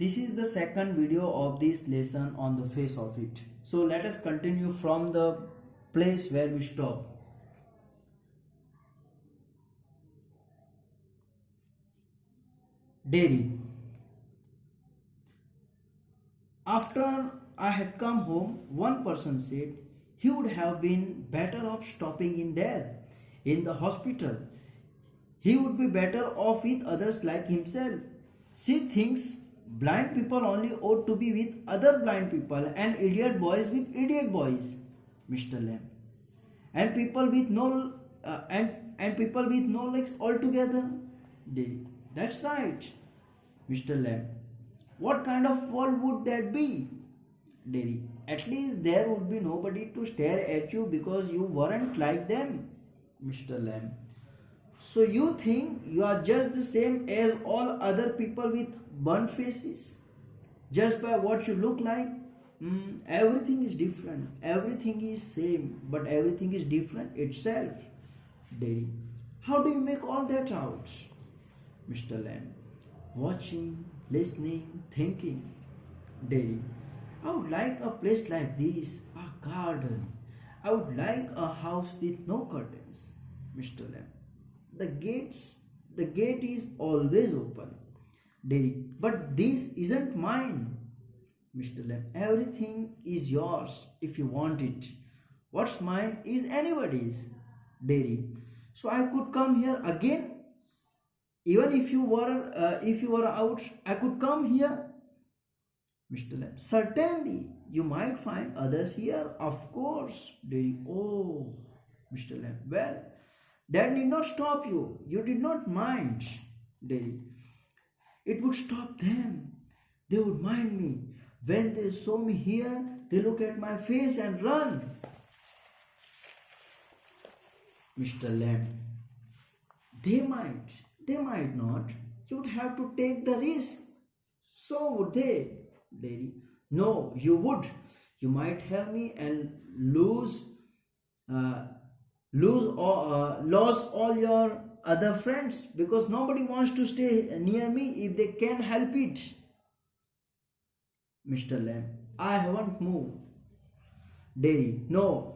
This is the second video of this lesson on the face of it. So let us continue from the place where we stop. Dairy. After I had come home, one person said he would have been better off stopping in there, in the hospital. He would be better off with others like himself. She thinks blind people only ought to be with other blind people and idiot boys with idiot boys, Mr. Lamb. And people with no and people with no legs altogether. Dairy. That's right, Mr. Lamb. What kind of world would that be? Dairy. At least there would be nobody to stare at you because you weren't like them, Mr. Lamb. So you think you are just the same as all other people with burnt faces? Just by what you look like? Everything is different. Everything is same, but everything is different itself. Dairy. How do you make all that out? Mr. Lamb. Watching, listening, thinking. Dairy. I would like a place like this, a garden. I would like a house with no curtains, Mr. Lamb. The gate is always open. Dairy. But this isn't mine, Mr. Lamb. Everything is yours if you want it. What's mine is anybody's. Dairy. So I could come here again. Even if you were out, I could come here. Mr. Lamb. Certainly, you might find others here, of course. Dairy. Oh, Mr. Lamb. Well, that did not stop you. You did not mind. Dairy. It would stop them. They would mind me. When they saw me here, they look at my face and run. Mr. Lamb. They might not. You would have to take the risk. So would they. Dairy. No, you would. You might have me and lose all your other friends because nobody wants to stay near me if they can help it. Mr. Lamb. I haven't moved. Dairy. No,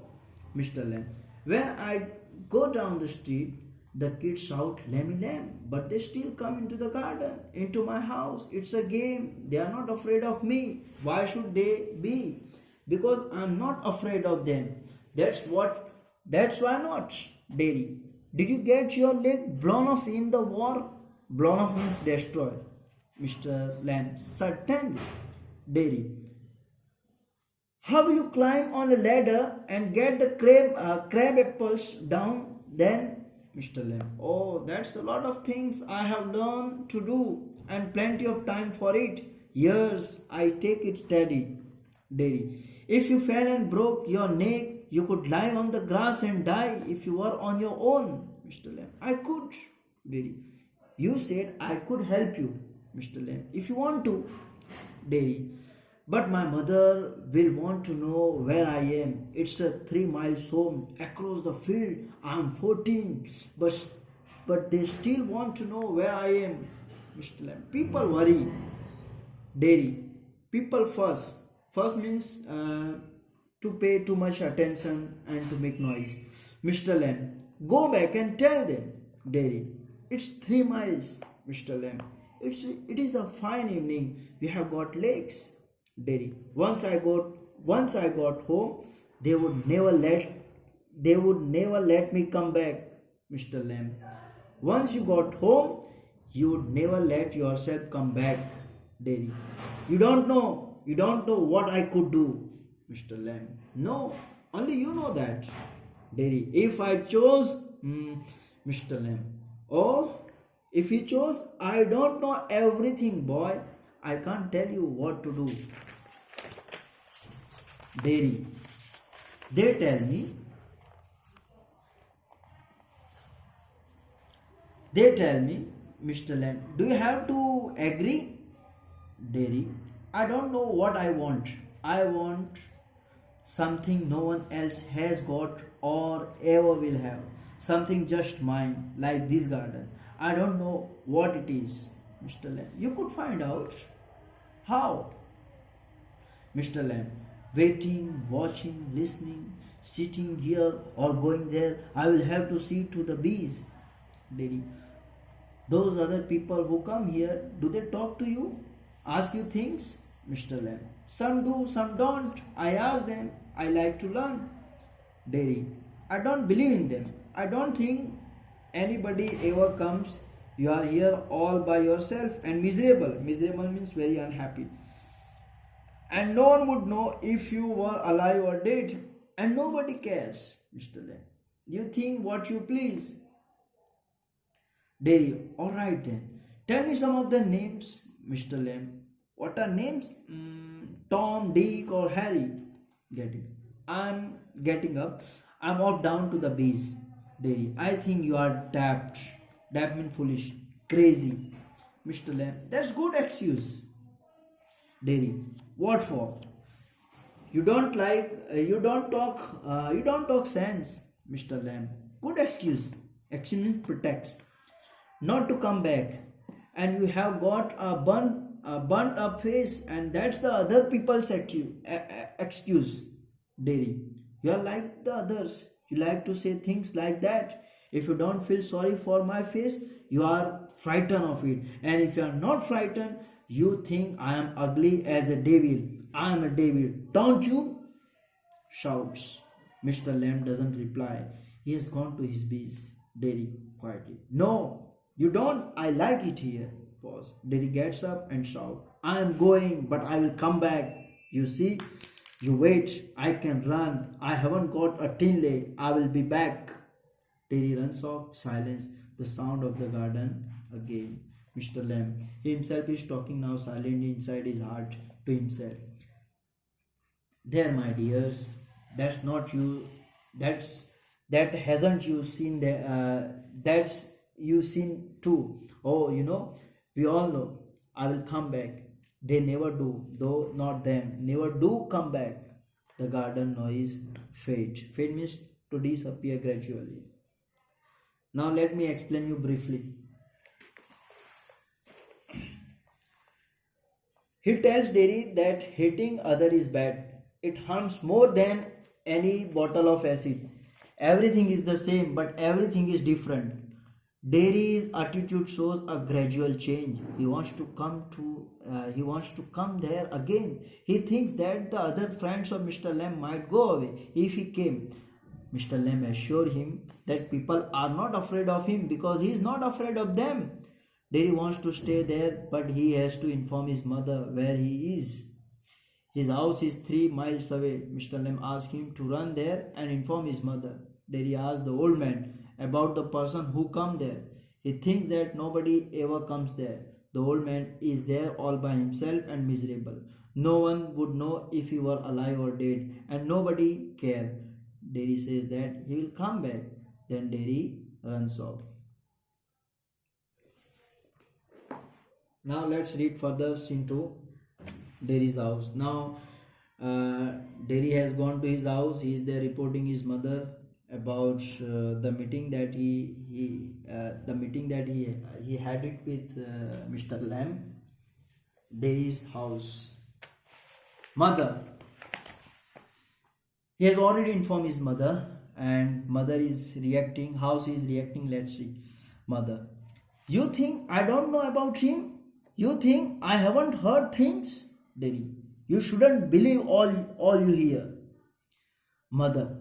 Mr. Lamb. When I go down the street, the kids shout Lammy Lamb, but they still come into the garden, into my house. It's a game. They are not afraid of me. Why should they be? Because I'm not afraid of them. That's why not. Dairy. Did you get your leg blown off in the war? Blown off means destroy, Mr. Lamb. Certainly. Dairy. How will you climb on a ladder and get the crab apples down then? Mr. Lamb. Oh, that's a lot of things I have learned to do and plenty of time for it. Years, I take it steady. Dairy. If you fell and broke your neck, you could lie on the grass and die if you were on your own, Mr. Lamb. I could. Dairy. You said I could help you, Mr. Lamb, if you want to. Dairy. But my mother will want to know where I am. It's a 3 miles home across the field. I'm 14, but they still want to know where I am, Mr. Lamb. People worry. Dairy. People fuss. Fuss means to pay too much attention and to make noise. Mr. Lamb. Go back and tell them. Dairy. It's 3 miles, Mr. Lamb. It is a fine evening. We have got lakes. Dairy. Once I got home, they would never let me come back, Mr. Lamb. Once you got home, you would never let yourself come back. Dairy. You don't know what I could do, Mr. Lamb. No, only you know that. Dairy. If I chose, Mr. Lamb. Oh, if you chose, I don't know everything, boy. I can't tell you what to do. Dairy. They tell me, Mr. Lamb, do you have to agree? Dairy. I don't know what I want. I want something no one else has got or ever will have. Something just mine, like this garden. I don't know what it is, Mr. Lamb. You could find out. How? Mr. Lamb, waiting, watching, listening, sitting here or going there. I will have to see to the bees. Daddy, those other people who come here, do they talk to you? Ask you things? Mr. Lamb, some do, some don't. I ask them. I like to learn. Daddy, I don't believe in them. I don't think anybody ever comes. You are here all by yourself and miserable. Miserable means very unhappy. And no one would know if you were alive or dead. And nobody cares, Mr. Lamb. You think what you please. Daddy, alright then. Tell me some of the names, Mr. Lamb. What are names? Tom, Dick, or Harry? Getting. I'm getting up. I'm off down to the bees. Daddy, I think you are daft. Daft means foolish. Crazy. Mr. Lamb, that's good excuse. Daddy, what for? You don't talk sense, Mr. Lamb. Good excuse. Excuse means protects. Not to come back. And you have got a burnt up face, and that's the other people's excuse. Daddy, you are like the others. You like to say things like that. If you don't feel sorry for my face, you are frightened of it. And if you are not frightened, you think I am ugly as a devil. I am a devil, don't you? Shouts. Mr. Lamb doesn't reply. He has gone to his bees. Daddy quietly. No, you don't. I like it here. Pause. Daddy gets up and shouts. I am going, but I will come back. You see? You wait. I can run. I haven't got a tin leg. I will be back. Daddy runs off. Silence. The sound of the garden again. Mr. Lamb. He himself is talking now silently inside his heart to himself. There, my dears, that's not you. That hasn't you seen the that's you seen too. Oh, we all know. I will come back. They never do, though not them. Never do come back. The garden noise fade. Fade means to disappear gradually. Now let me explain you briefly. He tells Derry that hating other is bad. It harms more than any bottle of acid. Everything is the same, but everything is different. Derry's attitude shows a gradual change. He wants to come there again. He thinks that the other friends of Mr. Lamb might go away if he came. Mr. Lamb assured him that people are not afraid of him because he is not afraid of them. Derry wants to stay there, but he has to inform his mother where he is. His house is 3 miles away. Mr. Lamb asked him to run there and inform his mother. Derry asked the old man about the person who come there. He thinks that nobody ever comes there. The old man is there all by himself and miserable. No one would know if he were alive or dead, and nobody care. Derry says that he will come back. Then Derry runs off. Now let's read further into Derry's house. Now Derry has gone to his house. He is there reporting his mother about the meeting that he had it with Mr. Lamb. Derry's house. Mother. He has already informed his mother, and mother is reacting. How she is reacting? Let's see. Mother. You think I don't know about him? You think I haven't heard things? Derry. You shouldn't believe all you hear. Mother.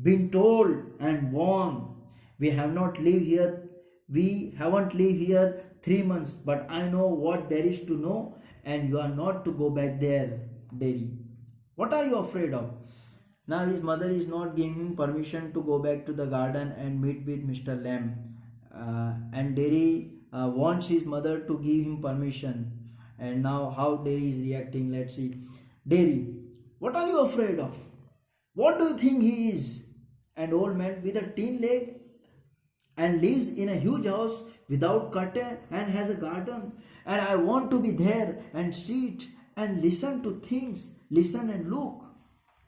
Been told and warned. We haven't lived here 3 months, but I know what there is to know, and you are not to go back there. Derry. What are you afraid of? Now his mother is not giving him permission to go back to the garden and meet with Mr. Lamb. And Derry wants his mother to give him permission. And now how Derry is reacting, let's see. Derry, what are you afraid of? What do you think he is? An old man with a tin leg and lives in a huge house without curtain and has a garden. And I want to be there and sit and listen to things. Listen and look.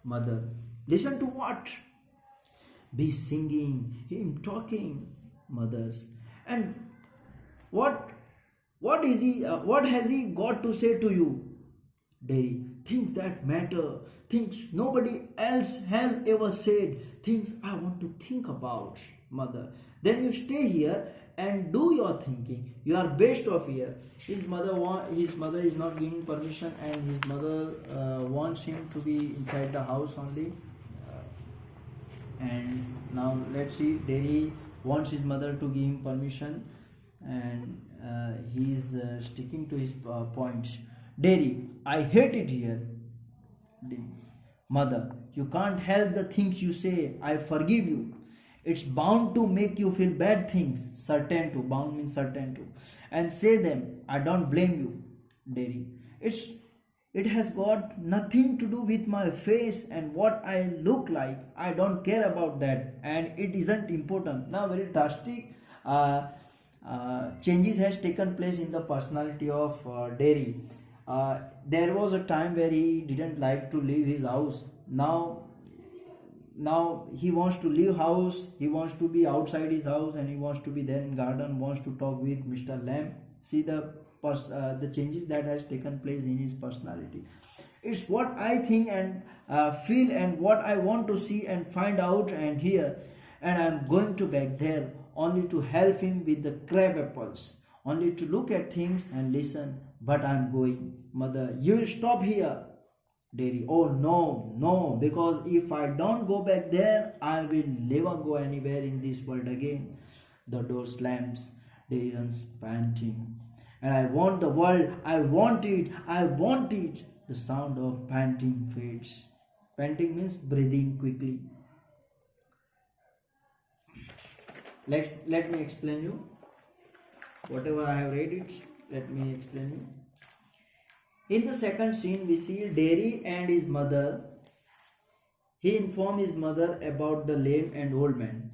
Mother, listen to what? Be singing, him talking. Mothers. And what has he got to say to you? Dairy. Things that matter. Things nobody else has ever said. Things I want to think about, mother. Then you stay here and do your thinking. You are best of here. His mother is not giving permission, and his mother wants him to be inside the house only. And now let's see, Derry wants his mother to give him permission, and he is sticking to his points. Derry, I hate it here. Derry, mother, you can't help the things you say. I forgive you. It's bound to make you feel bad things. Certain to, bound means certain to, and say them. I don't blame you, Derry. It has got nothing to do with my face and what I look like. I don't care about that, and it isn't important. Now, very drastic changes has taken place in the personality of Derry. There was a time where he didn't like to leave his house. Now he wants to leave house. He wants to be outside his house, and he wants to be there in garden. Wants to talk with Mr. Lamb. See the changes that has taken place in his personality. It's what I think and feel, and what I want to see and find out and hear, and I'm going to back there only to help him with the crab apples, only to look at things and listen. But I'm going, mother. You will stop here, Derry. Oh no, no, because if I don't go back there, I will never go anywhere in this world again. The door slams. Derry runs panting. And I want the world, I want it, I want it. The sound of panting fades. Panting means breathing quickly. Let me explain you. Whatever I have read it, let me explain you. In the second scene, we see Derry and his mother. He informs his mother about the lame and old man.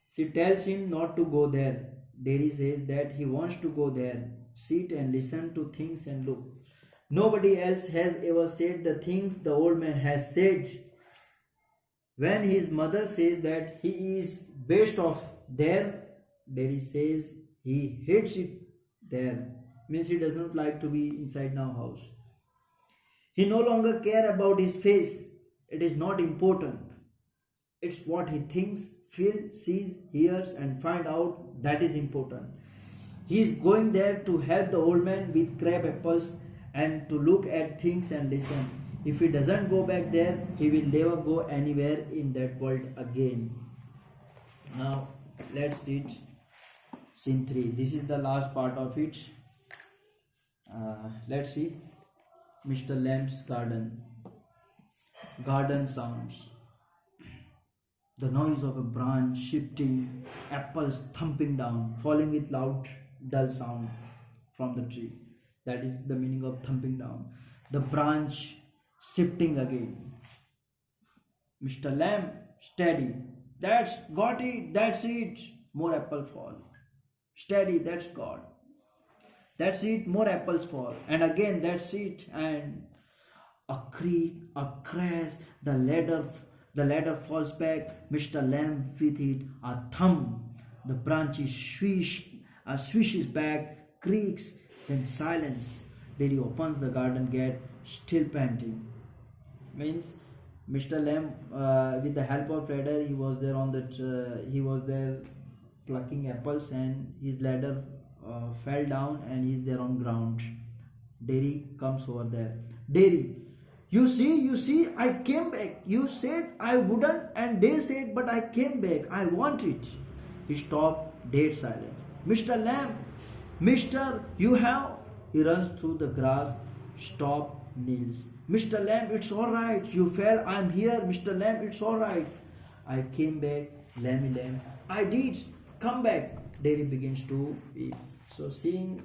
She tells him not to go there. Derry says that he wants to go there, sit and listen to things and look. Nobody else has ever said the things the old man has said. When his mother says that he is best off there, Derry says he hates it there. Means he does not like to be inside now house. He no longer care about his face. It is not important. It's what he thinks, feels, sees, hears and find out that is important. He is going there to help the old man with crab apples and to look at things and listen. If he doesn't go back there, he will never go anywhere in that world again. Now let's read scene 3. This is the last part of it. Let's see. Mr. Lamb's garden. Garden sounds. The noise of a branch shifting, apples thumping down, falling with loud, dull sound from the tree. That is the meaning of thumping down. The branch shifting again. Mr. Lamb, steady. That's got it. That's it. More apple fall. Steady. That's God. That's it. More apples fall. And again, that's it. And a creak, a crash. The ladder falls back. Mr. Lamb with it. A thump. The branches swishes back, creaks, then silence. Then he opens the garden gate, still panting. Means Mr. Lamb, with the help of ladder, he was there he was there plucking apples, and his ladder fell down, and he is there on ground. Derry comes over there. Derry, you see, I came back. You said I wouldn't, and they said, but I came back. I want it. He stopped, dead silence. Mr. Lamb, Mister, you have. He runs through the grass, stop, kneels. Mr. Lamb, it's all right. You fell. I'm here. Mr. Lamb, it's all right. I came back. Lamb. I did. Come back. Derry begins to weep. So seeing